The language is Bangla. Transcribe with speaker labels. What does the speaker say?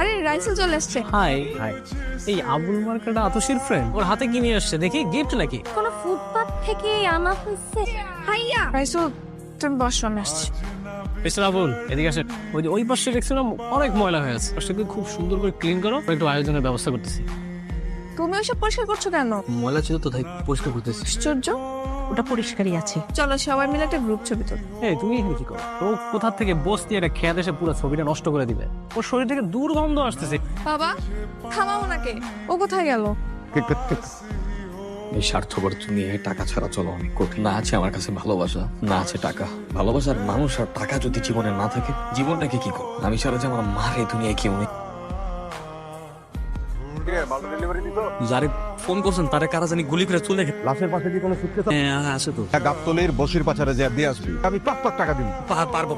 Speaker 1: আরে রাইসেল চলে আসছে।
Speaker 2: হাই হাই, এই আবুল মার্কাটা আতশির ফ্রেন্ড, ওর হাতে কি নিয়ে আসছে দেখি? গিফট নাকি?
Speaker 1: কোন ফুটপাত থেকে আনা হয়েছে। হাইয়া রাইসেল, তুমি বসো, আমি আসছি।
Speaker 2: মিস্টার আবুল, এদিকে আসেন। ওই পাশে দেখছিলাম অনেক ময়লা হয়ে আছে, পাশটাকে খুব সুন্দর করে ক্লিন করো, একটু আয়োজনের ব্যবস্থা করতেছি।
Speaker 1: তুমি ওইসব পরিষ্কার করছো কেন?
Speaker 2: ময়লা ছিল তো তাই পরিষ্কার করতেছি।
Speaker 1: আশ্চর্য, ওটা পরিষ্কারই আছে। চলো সবাই মিলে একটা গ্রুপ ছবি তুলি।
Speaker 2: এই তুমি এখানে কি করো? ও কোথা থেকে বসতি এটা খেয়াল এসে পুরো ছবিটা নষ্ট করে দিবে। ওর শরীর থেকে দুর্গন্ধ আসতেছে।
Speaker 1: বাবা থামাও ওনাকে, ও কোথায় গেল?
Speaker 3: এই স্বার্থপর দুনিয়ায় টাকা ছাড়া চলো অনেক কঠিন। না আছে আমার কাছে ভালোবাসা, না আছে টাকা। ভালোবাসার মানুষ আর টাকা যদি জীবনে না থাকে, জীবনটাকে কি করো? আমি ছাড়া যে আমার মার এই দুনিয়ায় কেউ নেই। যারে ফোন করছেন তারে কারা জানি গুলি করে চলে গেছে।
Speaker 4: লাশের পাশে কি কোনো সুটকেস
Speaker 3: হ্যাঁ আছে তো।
Speaker 4: গাবতলির বসির পাচারে যে দিয়ে আসবি, আমি 5 লাখ টাকা দিব।
Speaker 3: পারবো